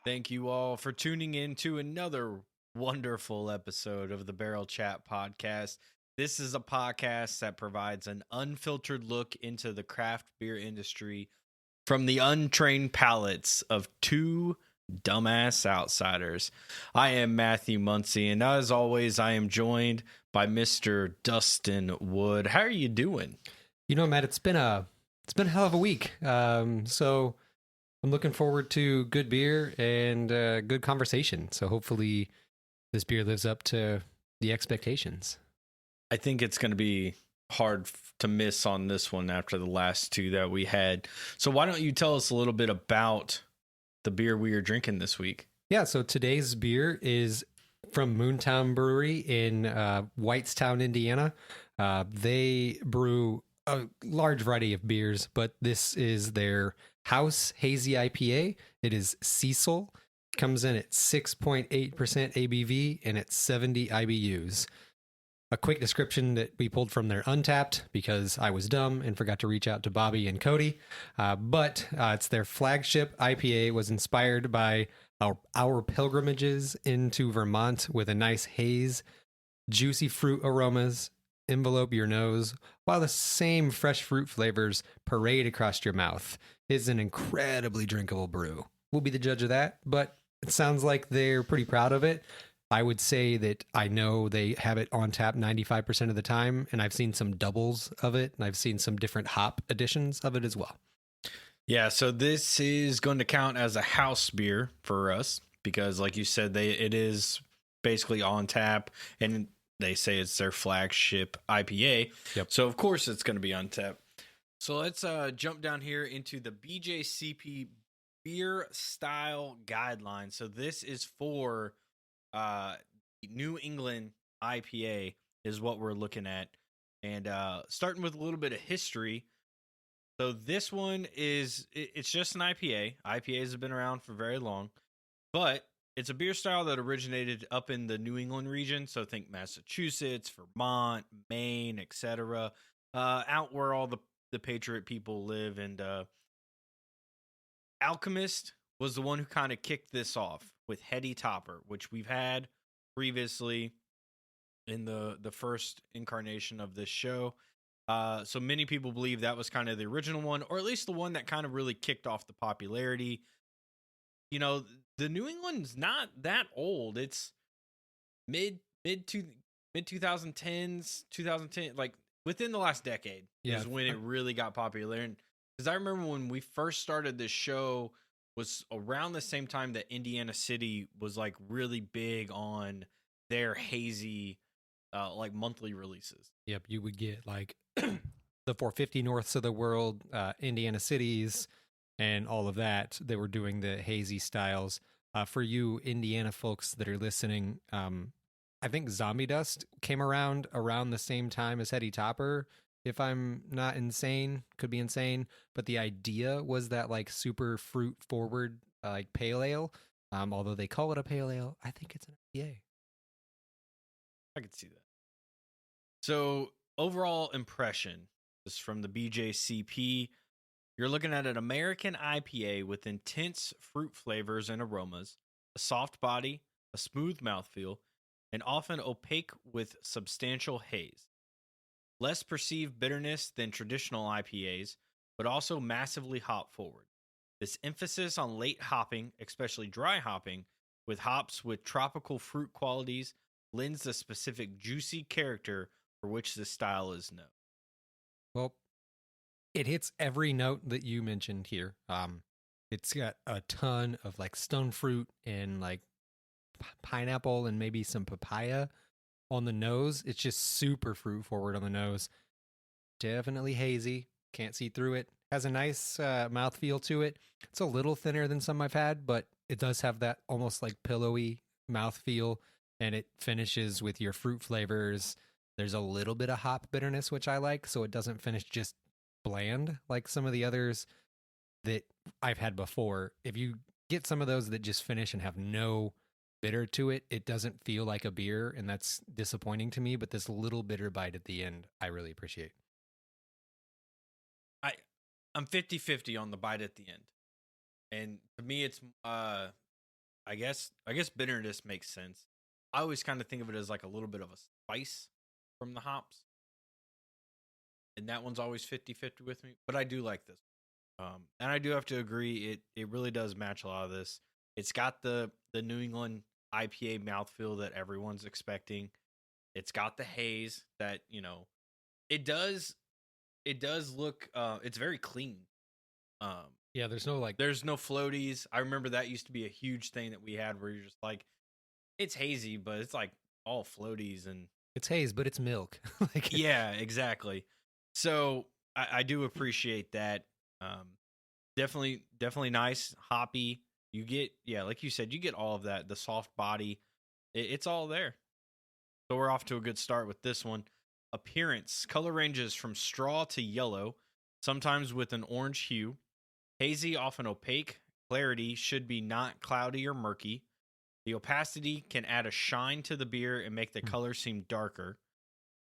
Thank you all for tuning in to another wonderful episode of the Barrel Chat podcast. This is a podcast that provides an unfiltered look into the craft beer industry from the untrained palates of two dumbass outsiders. I am Mathew Muncy, and as always, I am joined by Mr. Dustin Wood. How are you doing? You know, Matt, it's been a hell of a week. So I'm looking forward to good beer and good conversation. So hopefully this beer lives up to the expectations. I think it's going to be hard to miss on this one after the last two that we had. So why don't you tell us a little bit about the beer we are drinking this week? Yeah, so today's beer is from Moontown Brewery in Whitestown, Indiana. They brew a large variety of beers, but this is their House Hazy IPA. It is Cecil. Comes in at 6.8% ABV and at 70 IBUs. A quick description that we pulled from their Untapped because I was dumb and forgot to reach out to Bobby and Cody. But it's their flagship IPA, was inspired by our pilgrimages into Vermont with a nice haze, juicy fruit aromas, envelope your nose, while the same fresh fruit flavors parade across your mouth. It's an incredibly drinkable brew. We'll be the judge of that, but it sounds like they're pretty proud of it. I would say that I know they have it on tap 95% of the time, and I've seen some doubles of it, and I've seen some different hop editions of it as well. Yeah, so this is going to count as a house beer for us because, like you said, it is basically on tap, and they say it's their flagship IPA. Yep. So, of course, it's going to be on tap. So let's jump down here into the BJCP beer style guidelines. So this is for New England IPA is what we're looking at. And starting with a little bit of history. So this one it's just an IPA. IPAs have been around for very long, but it's a beer style that originated up in the New England region. So think Massachusetts, Vermont, Maine, etc. Out where all the Patriot people live. And Alchemist was the one who kind of kicked this off with Heady Topper, which we've had previously in the first incarnation of this show. So many people believe that was kind of the original one, or at least the one that kind of really kicked off the popularity. You know, the New England's not that old. It's mid 2010s, 2010, like within the last decade is when it really got popular. And because I remember when we first started this show was around the same time that Indiana City was like really big on their hazy, like monthly releases. Yep, you would get like the 450 Norths of the world, Indiana Cities, and all of that. They were doing the hazy styles. For you Indiana folks that are listening, I think Zombie Dust came around the same time as Heady Topper. If I'm not insane, could be insane, but the idea was that like super fruit forward, like pale ale. Although they call it a pale ale, I think it's an IPA. I could see that. So overall impression is from the BJCP. You're looking at an American IPA with intense fruit flavors and aromas, a soft body, a smooth mouthfeel, and often opaque with substantial haze. Less perceived bitterness than traditional IPAs, but also massively hop forward. This emphasis on late hopping, especially dry hopping, with hops with tropical fruit qualities, lends the specific juicy character for which this style is known. Well, it hits every note that you mentioned here. It's got a ton of like stone fruit and like pineapple and maybe some papaya on the nose. It's just super fruit forward on the nose. Definitely hazy. Can't see through it. Has a nice mouthfeel to it. It's a little thinner than some I've had, but it does have that almost like pillowy mouthfeel, and it finishes with your fruit flavors. There's a little bit of hop bitterness, which I like, so it doesn't finish just bland like some of the others that I've had before. If you get some of those that just finish and have no bitter to it, it doesn't feel like a beer, and that's disappointing to me. But this little bitter bite at the end, I really appreciate. I'm 50-50 on the bite at the end. And to me, it's I guess bitterness makes sense. I always kind of think of it as like a little bit of a spice from the hops. And that one's always 50-50 with me, but I do like this. And I do have to agree, it really does match a lot of this. It's got the New England IPA mouthfeel that everyone's expecting. It's got the haze that, it does look it's very clean. Yeah, there's no floaties. I remember that used to be a huge thing that we had where you're just like, it's hazy, but it's like all floaties and it's haze, but it's milk. Yeah, exactly. So I do appreciate that. Definitely nice, hoppy. You get, like you said, you get all of that. The soft body, it's all there. So we're off to a good start with this one. Appearance, color ranges from straw to yellow, sometimes with an orange hue. Hazy, often opaque. Clarity should be not cloudy or murky. The opacity can add a shine to the beer and make the color seem darker.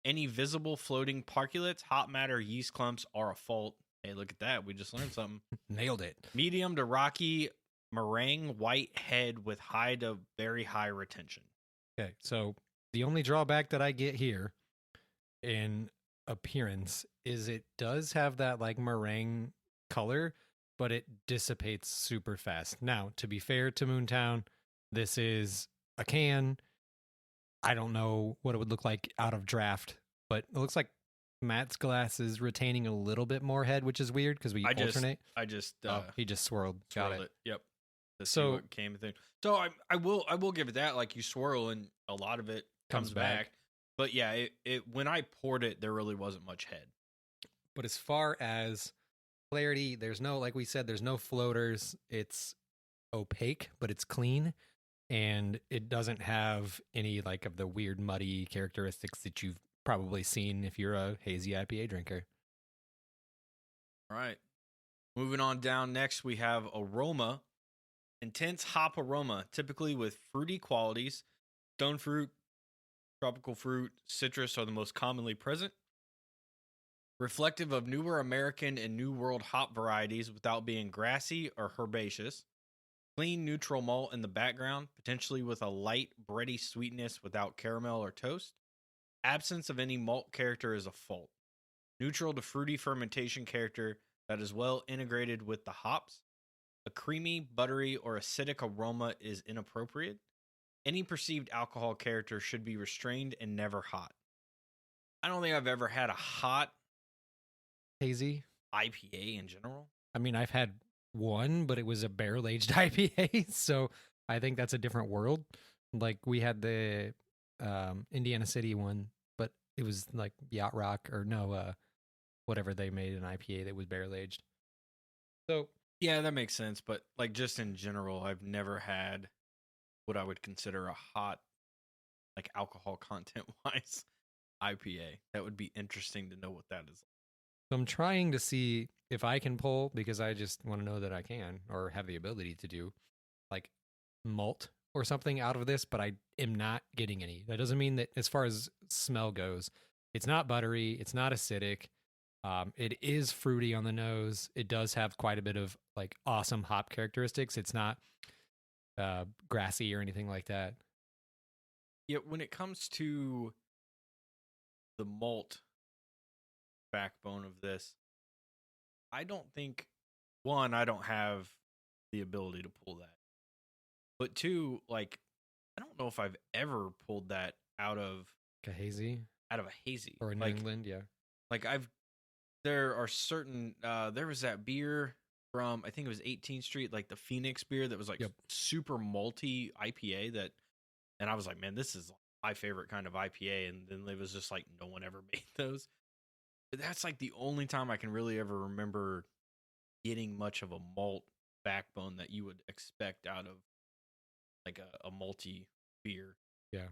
Any visible floating particulates, hop matter, yeast clumps are a fault. Hey, look at that. We just learned something. Nailed it. Medium to rocky meringue white head with high to very high retention. Okay, so the only drawback that I get here in appearance is it does have that like meringue color, but it dissipates super fast. Now, to be fair to Moontown, this is a can. I don't know what it would look like out of draft, but it looks like Matt's glass is retaining a little bit more head, which is weird because we alternate. He just swirled. Got it. Yep. So came thing. So I will give it that. Like you swirl and a lot of it comes back. But yeah, it when I poured it, there really wasn't much head. But as far as clarity, there's no, like we said, there's no floaters. It's opaque, but it's clean. And it doesn't have any like of the weird muddy characteristics that you've probably seen if you're a hazy IPA drinker. All right. Moving on down next, we have aroma. Intense hop aroma, typically with fruity qualities. Stone fruit, tropical fruit, citrus are the most commonly present. Reflective of newer American and New World hop varieties without being grassy or herbaceous. Clean, neutral malt in the background, potentially with a light, bready sweetness without caramel or toast. Absence of any malt character is a fault. Neutral to fruity fermentation character that is well integrated with the hops. A creamy, buttery, or acidic aroma is inappropriate. Any perceived alcohol character should be restrained and never hot. I don't think I've ever had a hot hazy IPA in general. I mean, I've had one, but it was a barrel-aged IPA, so I think that's a different world. Like, we had the Indiana City one, but it was like Yacht Rock or whatever they made an IPA that was barrel-aged. So, yeah, that makes sense, but like just in general, I've never had what I would consider a hot, like alcohol content-wise IPA. That would be interesting to know what that is. So I'm trying to see if I can pull, because I just want to know that I can or have the ability to do like malt or something out of this, but I am not getting any. That doesn't mean that as far as smell goes, it's not buttery, it's not acidic. It is fruity on the nose. It does have quite a bit of like awesome hop characteristics. It's not grassy or anything like that. Yeah, when it comes to the malt backbone of this, I don't think, one, I don't have the ability to pull that, but two, like I don't know if I've ever pulled that out of a hazy or in New England. Yeah, like there are certain there was that beer from, I think it was 18th Street, like the Phoenix beer that was like super malty IPA that, and I was like, man, this is my favorite kind of IPA, and then it was just like no one ever made those. But that's like the only time I can really ever remember getting much of a malt backbone that you would expect out of like a malty beer. Yeah.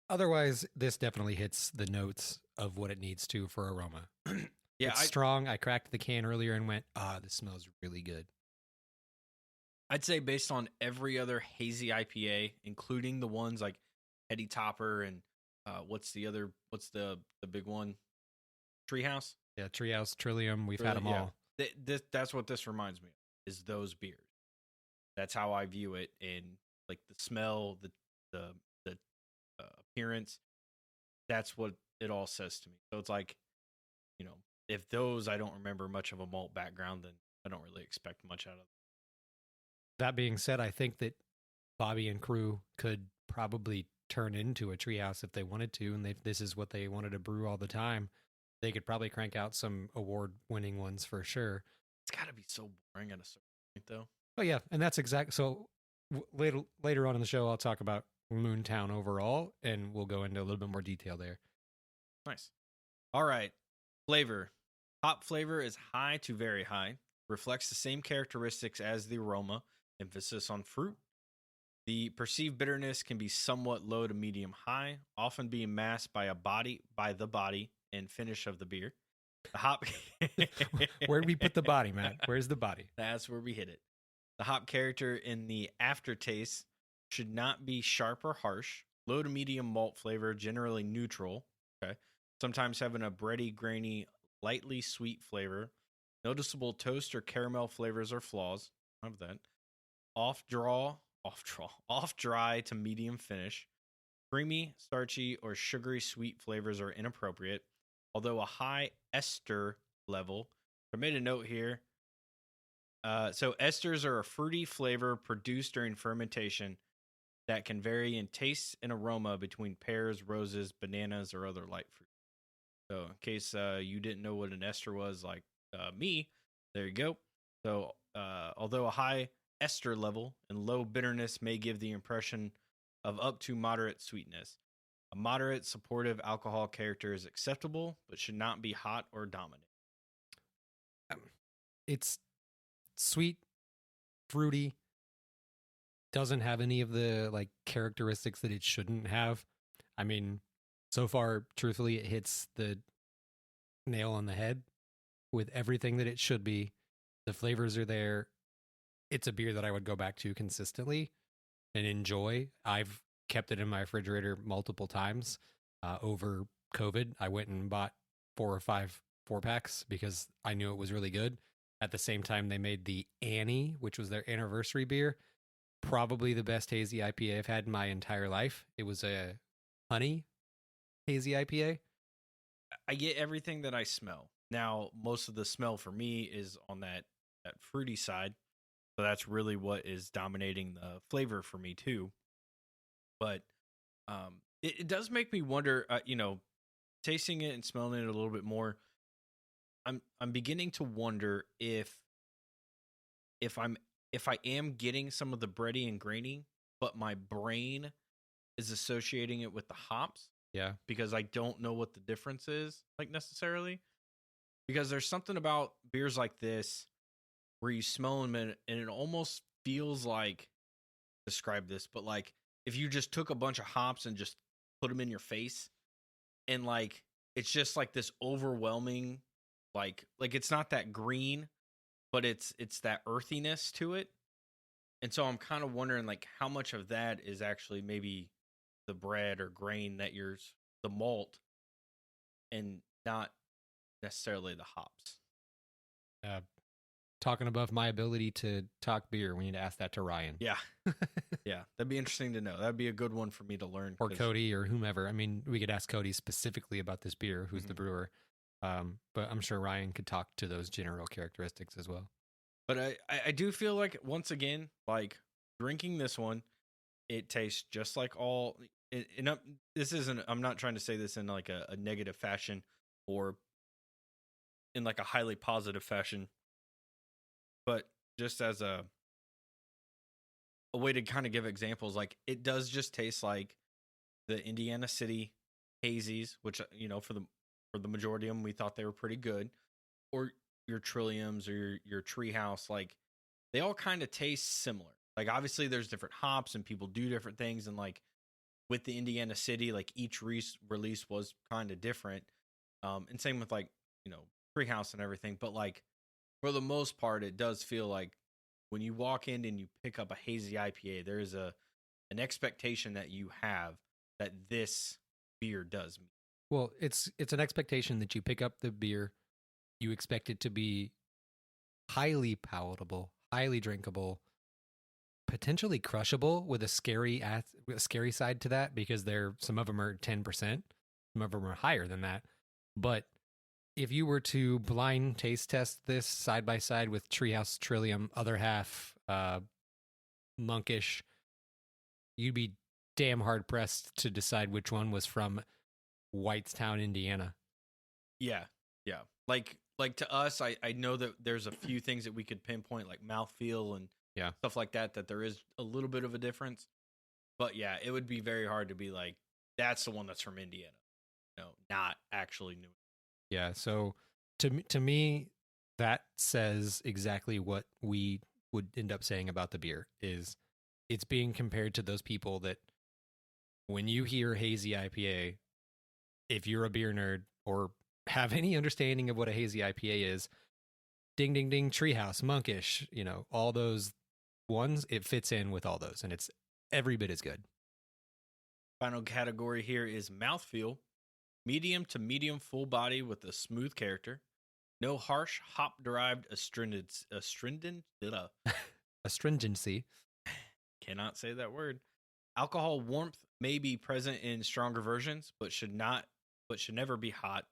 Otherwise, this definitely hits the notes of what it needs to for aroma. Yeah, it's strong. I cracked the can earlier and went, this smells really good. I'd say based on every other hazy IPA, including the ones like Heady Topper and what's the big one? Treehouse? Yeah, Treehouse, Trillium. We've had them all. That's what this reminds me of, is those beers. That's how I view it. And like the smell, the appearance, that's what it all says to me. So it's like, if those I don't remember much of a malt background, then I don't really expect much out of them. That being said, I think that Bobby and crew could probably turn into a treehouse if they wanted to, and this is what they wanted to brew all the time. They could probably crank out some award-winning ones for sure. It's got to be so boring at a certain point, though. Oh yeah, and that's exactly so. Later on in the show, I'll talk about Moontown overall, and we'll go into a little bit more detail there. Nice. All right, flavor. Hop flavor is high to very high. Reflects the same characteristics as the aroma. Emphasis on fruit. The perceived bitterness can be somewhat low to medium high, often being masked by the body and finish of the beer. The hop. Where do we put the body, Matt? Where's the body? That's where we hit it. The hop character in the aftertaste should not be sharp or harsh. Low to medium malt flavor, generally neutral. Okay. Sometimes having a bready, grainy, lightly sweet flavor. Noticeable toast or caramel flavors or flaws. I have that. Off dry to medium finish. Creamy, starchy, or sugary sweet flavors are inappropriate. Although a high ester level. I made a note here. So esters are a fruity flavor produced during fermentation that can vary in taste and aroma between pears, roses, bananas, or other light fruit. So in case you didn't know what an ester was, like me, there you go. So although a high ester level and low bitterness may give the impression of up to moderate sweetness, a moderate supportive alcohol character is acceptable, but should not be hot or dominant. It's sweet, fruity, doesn't have any of the like characteristics that it shouldn't have. I mean, so far, truthfully, it hits the nail on the head with everything that it should be. The flavors are there. It's a beer that I would go back to consistently and enjoy. I've kept it in my refrigerator multiple times. Over COVID, I went and bought 4 or 5 4-packs because I knew it was really good. At the same time, they made the Annie, which was their anniversary beer. Probably the best hazy IPA I've had in my entire life. It was a honey hazy IPA. I get everything that I smell. Now, most of the smell for me is on that fruity side. So that's really what is dominating the flavor for me too. But it does make me wonder, tasting it and smelling it a little bit more. I'm beginning to wonder if I am getting some of the bready and grainy, but my brain is associating it with the hops. Yeah. Because I don't know what the difference is, like, necessarily. Because there's something about beers like this where you smell them and it almost feels like, describe this, but like if you just took a bunch of hops and just put them in your face and like it's just like this overwhelming, like it's not that green, but it's that earthiness to it. And so I'm kind of wondering like how much of that is actually maybe the bread or grain that the malt and not necessarily the hops. Talking above my ability to talk beer, we need to ask that to Ryan. Yeah. Yeah. That'd be interesting to know. That'd be a good one for me to learn. Or Cody or whomever. I mean, we could ask Cody specifically about this beer, who's the brewer. But I'm sure Ryan could talk to those general characteristics as well. But I do feel like, once again, like drinking this one, it tastes just like all. I'm not trying to say this in like a negative fashion or in like a highly positive fashion, but just as a way to kind of give examples, like it does just taste like the Indiana City hazies, which for the majority of them we thought they were pretty good, or your Trilliums or your Treehouse. Like they all kind of taste similar. Like obviously there's different hops and people do different things, and like with the Indiana City, like each release was kind of different, and same with like Treehouse and everything. But like for the most part, it does feel like when you walk in and you pick up a hazy IPA, there is an expectation that you have that this beer does meet. Well, it's an expectation that you pick up the beer, you expect it to be highly palatable, highly drinkable, potentially crushable with a scary side to that, because some of them are 10%, some of them are higher than that. But if you were to blind taste test this side by side with Treehouse Trillium, other half Monkish, you'd be damn hard pressed to decide which one was from Whitestown, Indiana. Yeah. Like to us, I know that there's a few things that we could pinpoint, like mouthfeel and stuff like that there is a little bit of a difference. But yeah, it would be very hard to be like, that's the one that's from Indiana. No, not actually New. Yeah, so to me, that says exactly what we would end up saying about the beer, is it's being compared to those people that when you hear hazy IPA, if you're a beer nerd or have any understanding of what a hazy IPA is, ding, ding, ding, Treehouse, Monkish, all those ones, it fits in with all those, and it's every bit as good. Final category here is mouthfeel. Medium to medium full body with a smooth character. No harsh hop-derived astringency. Cannot say that word. Alcohol warmth may be present in stronger versions, but should never be hot.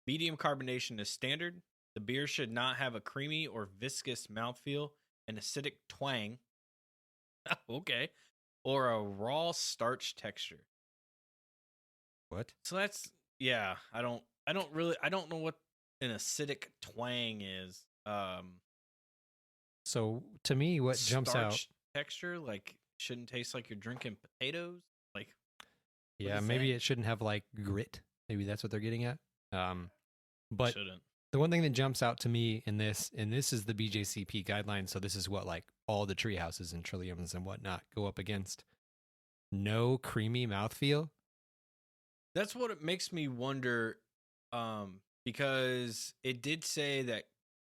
Medium carbonation is standard. The beer should not have a creamy or viscous mouthfeel, an acidic twang. Okay. Or a raw starch texture. What? So that's, yeah, I don't know what an acidic twang is. So to me, what jumps out, texture, like, shouldn't taste like you're drinking potatoes. Like, yeah, maybe it shouldn't have like grit. Maybe that's what they're getting at. But shouldn't. The one thing that jumps out to me in this is the BJCP guidelines. So this is what like all the tree houses and trilliums and whatnot go up against. No creamy mouthfeel. That's what it makes me wonder, because it did say that,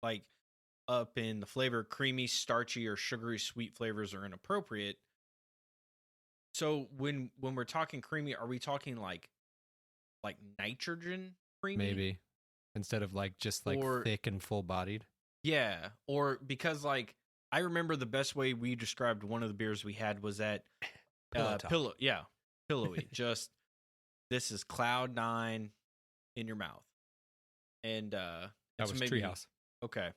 like, up in the flavor, creamy, starchy, or sugary sweet flavors are inappropriate. So when we're talking creamy, are we talking like nitrogen creamy? Maybe. Instead of like just like thick and full bodied. Yeah. Or because like I remember the best way we described one of the beers we had was that pillowy. Just this is cloud nine in your mouth. And that was Treehouse. Okay.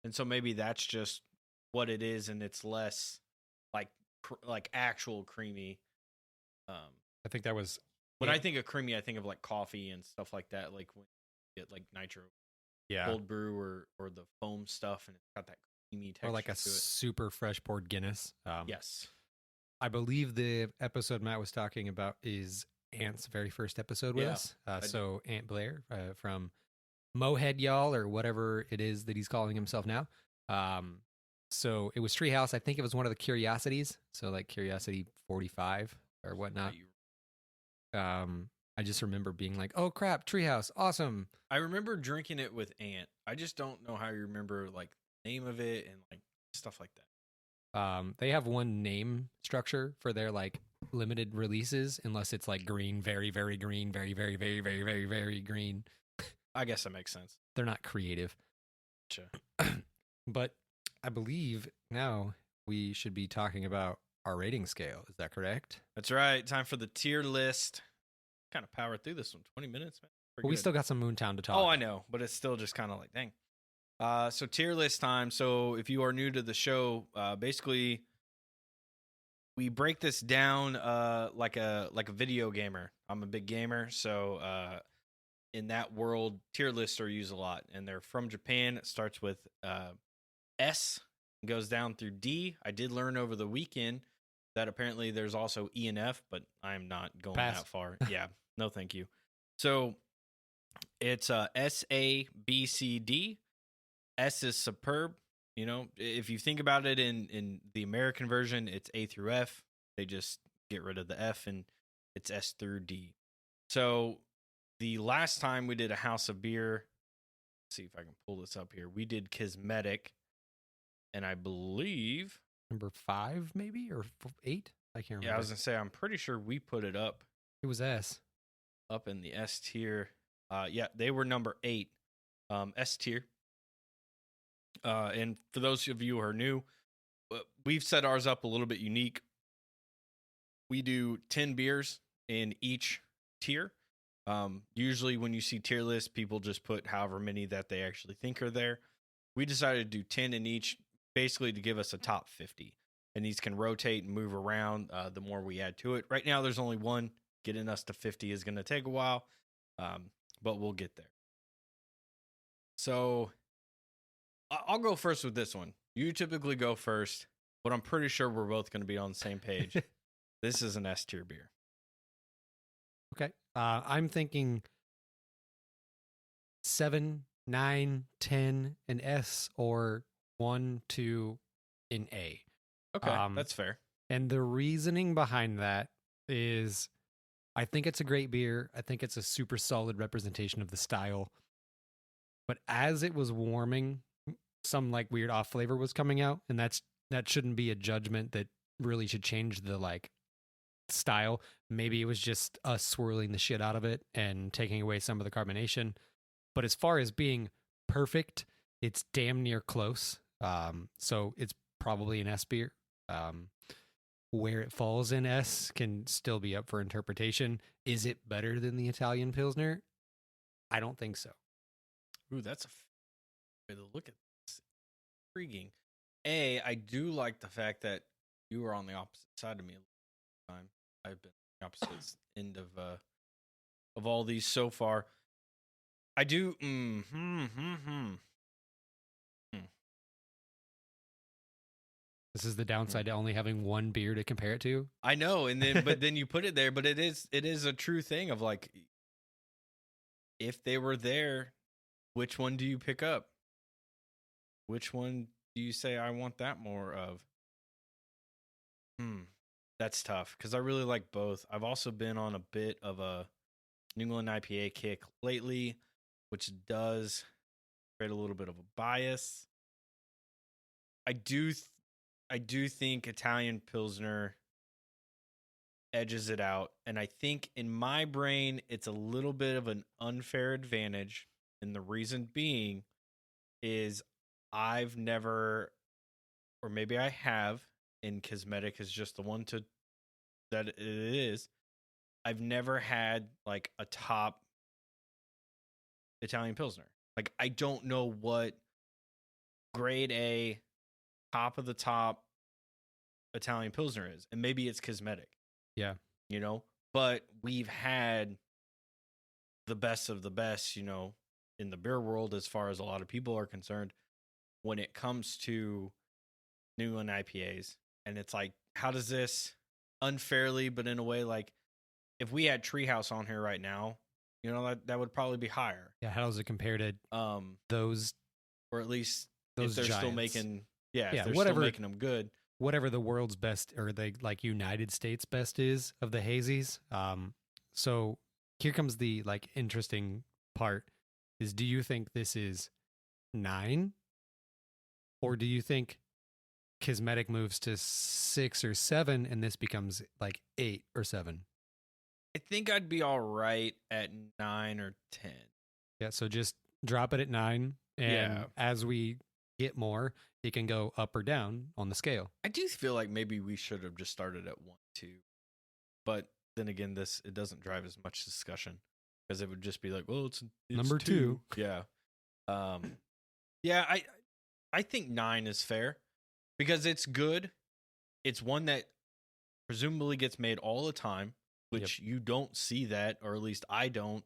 And so maybe that's just what it is, and it's less like actual creamy. I think that was when I think of creamy, I think of like coffee and stuff like that. Like when you get like nitro, cold brew or the foam stuff, and it's got that creamy texture. Or like a super fresh poured Guinness. Yes, I believe the episode Matt was talking about is Ant's very first episode with us. So Ant Blair from Mohead Y'all, or whatever it is that he's calling himself now. So it was Treehouse. I think it was one of the Curiosities. So like Curiosity 45 or whatnot. I just remember being like, oh crap, Treehouse, awesome. I remember drinking it with Ant. I just don't know how you remember like the name of it and like stuff like that. They have one name structure for their like limited releases, unless it's like green, very, very green, very, very, very, very, very, very green. I guess that makes sense. They're not creative. Sure. But I believe now we should be talking about our rating scale. Is that correct? That's right. Time for the tier list. Kind of powered through this one. 20 minutes, man. But we still got some Moontown to talk. Oh, I know. But it's still just kind of like, dang. So tier list time. So if you are new to the show, basically we break this down like a video gamer. I'm a big gamer, so in that world, tier lists are used a lot, and they're from Japan. It starts with S, goes down through D. I did learn over the weekend that apparently there's also E and F, but I'm not going that far. Yeah, no thank you. So it's S, A, B, C, D. S is superb. You know, if you think about it in the American version, it's A through F. They just get rid of the F, and it's S through D. So the last time we did a house of beer, let's see if I can pull this up here. We did Cosmetic, and I believe number 5, maybe, or 8. I can't remember. Yeah, I was gonna say I'm pretty sure we put it up. It was S, up in the S tier. Yeah, they were number 8, S tier. And for those of you who are new, we've set ours up a little bit unique. We do 10 beers in each tier. Usually when you see tier lists, people just put however many that they actually think are there. We decided to do 10 in each, basically to give us a top 50. And these can rotate and move around the more we add to it. Right now, there's only one. Getting us to 50 is going to take a while, but we'll get there. So I'll go first with this one. You typically go first, but I'm pretty sure we're both going to be on the same page. This is an S tier beer. Okay. I'm thinking 7, 9, 10 in S, or 1, 2 in A. Okay, that's fair. And the reasoning behind that is I think it's a great beer. I think it's a super solid representation of the style. But as it was warming, some like weird off flavor was coming out, and that shouldn't be a judgment that really should change the like style. Maybe it was just us swirling the shit out of it and taking away some of the carbonation. But as far as being perfect, it's damn near close. So it's probably an S beer. Where it falls in S can still be up for interpretation. Is it better than the Italian Pilsner? I don't think so. Ooh, that's a way to look at this. Intriguing. I do like the fact that you were on the opposite side of me a time. I've been on the opposite end of all these so far. I do. This is the downside to only having one beer to compare it to. I know, and then but then you put it there, but it is a true thing of like, if they were there, which one do you pick up? Which one do you say I want that more of? That's tough because I really like both. I've also been on a bit of a New England IPA kick lately, which does create a little bit of a bias. I do think Italian Pilsner edges it out. And I think in my brain, it's a little bit of an unfair advantage. And the reason being is I've never, or maybe I have, and Cosmetic is just the one that it is. I've never had like a top Italian Pilsner. Like, I don't know what grade A, top of the top Italian Pilsner is. And maybe it's Cosmetic. Yeah. You know, but we've had the best of the best, you know, in the beer world as far as a lot of people are concerned when it comes to New England IPAs. And it's like, how does this unfairly, but in a way, like if we had Treehouse on here right now, you know, that would probably be higher. Yeah. How does it compare to those, or at least those if they're giants. Still making, if they're whatever, still making them good. Whatever the world's best, or the like United States best is of the hazies. So here comes the like interesting part is, do you think this is 9, or do you think Cosmetic moves to 6 or 7 and this becomes like 8 or 7? I think I'd be all right at 9 or 10. Yeah. So just drop it at 9. And as we get more, it can go up or down on the scale. I do feel like maybe we should have just started at 1, 2. But then again, it doesn't drive as much discussion because it would just be like, well, it's number 2. Yeah. I think 9 is fair because it's good. It's one that presumably gets made all the time, which you don't see that, or at least I don't.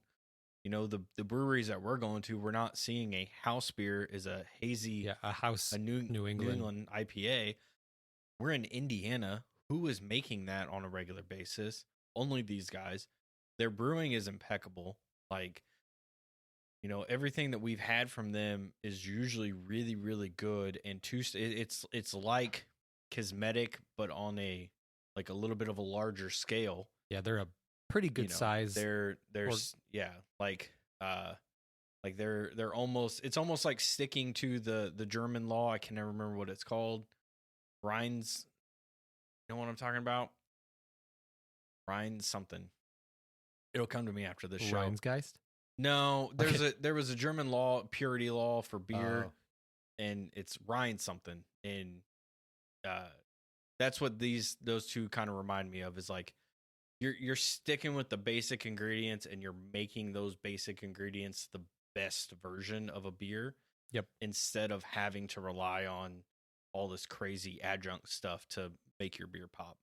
You know, the breweries that we're going to, we're not seeing a house beer is a hazy, a New England IPA. We're in Indiana. Who is making that on a regular basis? Only these guys. Their brewing is impeccable. Like, you know, everything that we've had from them is usually really, really good. And it's like Cosmetic, but on a little bit of a larger scale. Yeah, they're a pretty good size. They're almost, it's almost like sticking to the German law. I can never remember what it's called. Rhein's, you know what I'm talking about? Rhein's something. It'll come to me after this show. Rheinsgeist? No, there was a German law, purity law for beer, and it's Rhein something. And that's what those two kind of remind me of, is like you're sticking with the basic ingredients and you're making those basic ingredients the best version of a beer. Yep. Instead of having to rely on all this crazy adjunct stuff to make your beer pop.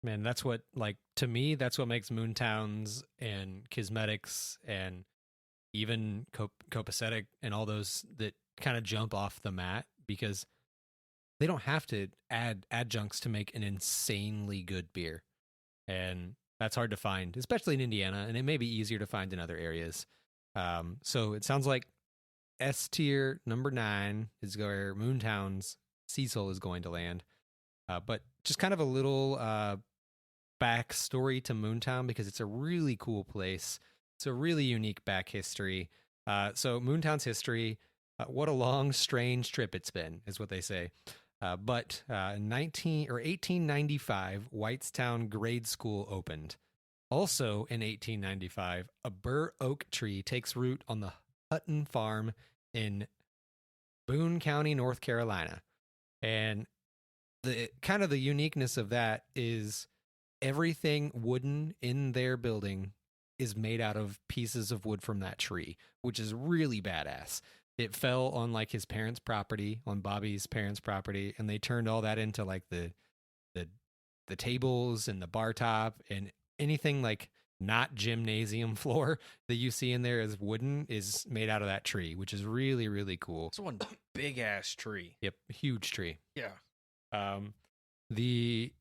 Man, that's what, like, to me, that's what makes Moontowns and Kismetics and even Copacetic and all those that kind of jump off the mat, because they don't have to add adjuncts to make an insanely good beer. And that's hard to find, especially in Indiana, and it may be easier to find in other areas. So it sounds like S tier number 9 is where Moontown's Cecil is going to land. But just kind of a little backstory to Moontown, because it's a really cool place. It's a really unique back history. So Moontown's history, what a long, strange trip it's been, is what they say. But 1895, Whitestown Grade School opened. Also in 1895, a bur oak tree takes root on the Hutton Farm in Boone County, North Carolina. And the kind of the uniqueness of that is everything wooden in their building is made out of pieces of wood from that tree, which is really badass. It fell on like his parents' property, on Bobby's parents' property, and they turned all that into like the tables and the bar top, and anything like not gymnasium floor that you see in there is wooden is made out of that tree, which is really, really cool. It's one big ass tree. Yep, huge tree. Yeah. The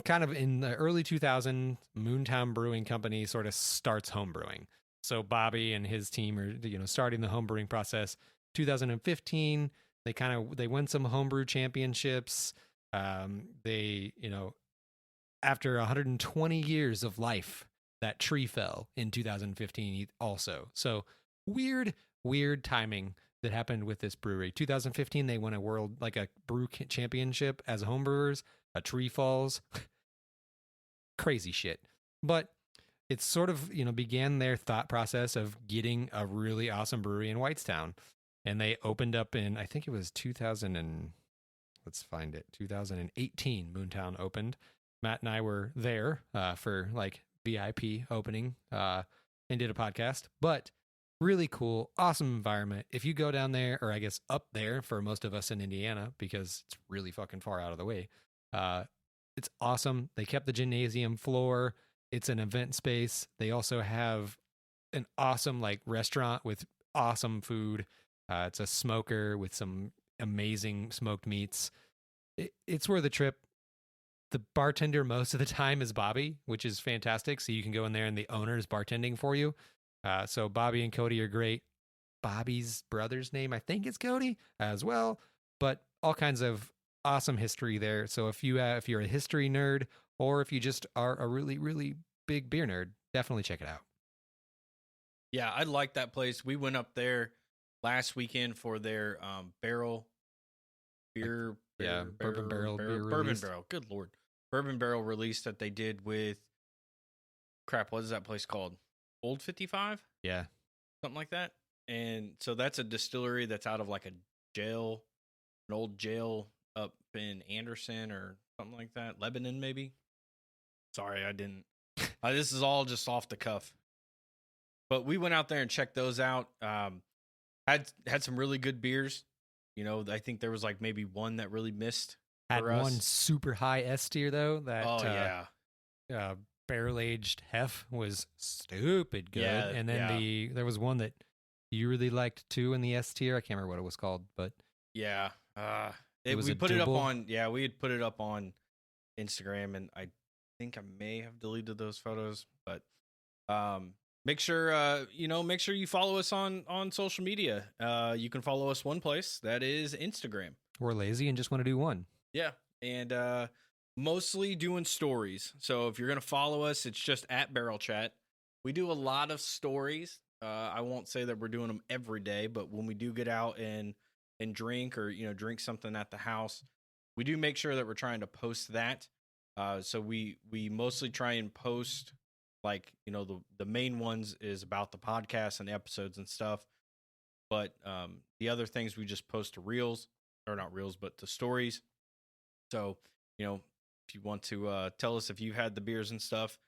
kind of in the early 2000s, Moontown Brewing Company sort of starts home brewing. So Bobby and his team are, starting the home brewing process. 2015, they win some homebrew championships. They, after 120 years of life, that tree fell in 2015 also. So weird timing that happened with this brewery. 2015, they won a brew championship as homebrewers. A tree falls. Crazy shit. But it's sort of, began their thought process of getting a really awesome brewery in Whitestown. And they opened up in, I think it was 2018, Moontown opened. Matt and I were there for like VIP opening and did a podcast. But really cool, awesome environment. If you go down there, or I guess up there for most of us in Indiana, because it's really fucking far out of the way, it's awesome. They kept the gymnasium floor. It's an event space. They also have an awesome like restaurant with awesome food. It's a smoker with some amazing smoked meats. It's worth a trip. The bartender most of the time is Bobby, which is fantastic. So you can go in there and the owner is bartending for you. So Bobby and Cody are great. Bobby's brother's name, I think, is Cody as well. But all kinds of awesome history there. So if you're a history nerd, or if you just are a really, really big beer nerd, definitely check it out. Yeah, I like that place. We went up there last weekend for their bourbon barrel release. Good Lord. Bourbon barrel release that they did with, what is that place called? Old 55? Yeah. Something like that. And so that's a distillery that's out of like an old jail up in Anderson or something like that. Lebanon, maybe. Sorry, I didn't. This is all just off the cuff. But we went out there and checked those out. Had some really good beers. I think there was like maybe one that really missed. Had one super high S tier though. That barrel aged hef was stupid good. Yeah, and then there was one that you really liked too in the S tier. I can't remember what it was called, but yeah, we put it up on. Yeah, we had put it up on Instagram, and I think I may have deleted those photos, but make sure you follow us on social media. You can follow us one place, that is Instagram. We're lazy and just want to do one. Yeah, and mostly doing stories. So if you're gonna follow us, it's just at Barrel Chat. We do a lot of stories. I won't say that we're doing them every day, but when we do get out and drink, or drink something at the house, we do make sure that we're trying to post that. So we mostly try and post, like, the main ones is about the podcast and the episodes and stuff. But the other things we just post to reels, or not reels, but to stories. So, if you want to tell us if you've had the beers and stuff,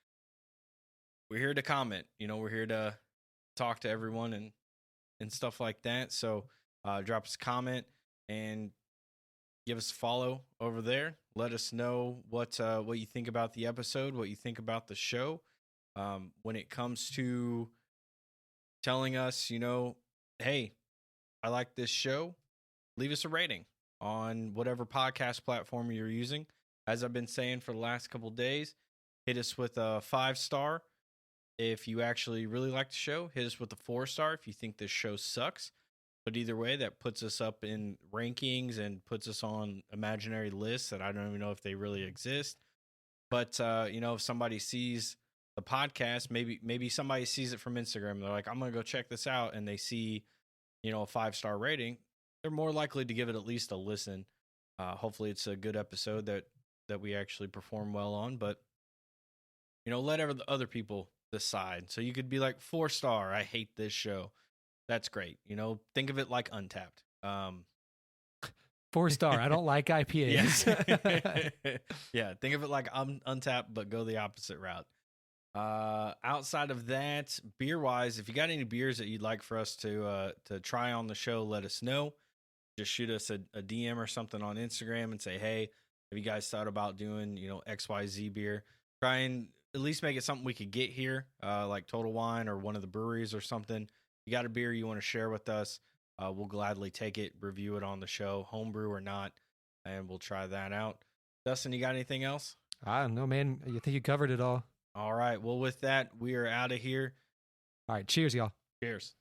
we're here to comment. We're here to talk to everyone and stuff like that. So drop us a comment and give us a follow over there. Let us know what you think about the episode, what you think about the show. When it comes to telling us, hey, I like this show, leave us a rating on whatever podcast platform you're using. As I've been saying for the last couple of days, hit us with a 5-star if you actually really like the show. Hit us with a 4-star if you think this show sucks. But either way, that puts us up in rankings and puts us on imaginary lists that I don't even know if they really exist. But if somebody sees the podcast, maybe somebody sees it from Instagram, they're like, I'm gonna go check this out, and they see a 5-star rating, they're more likely to give it at least a listen. Hopefully it's a good episode that we actually perform well on. But let other people decide. So you could be like, 4-star, I hate this show. That's great. Think of it like Untapped. 4-star, I don't like IPAs. Yeah, think of it like Untapped, but go the opposite route. Outside of that, beer wise, if you got any beers that you'd like for us to try on the show, let us know. Just shoot us a DM or something on Instagram and say, hey, have you guys thought about doing XYZ beer? Try and at least make it something we could get here, like Total Wine or one of the breweries or something. You got a beer you want to share with us, we'll gladly take it, review it on the show, homebrew or not, and we'll try that out. Dustin, you got anything else? I don't know, man. You think you covered it all? All right. Well, with that, we are out of here. All right. Cheers, y'all. Cheers.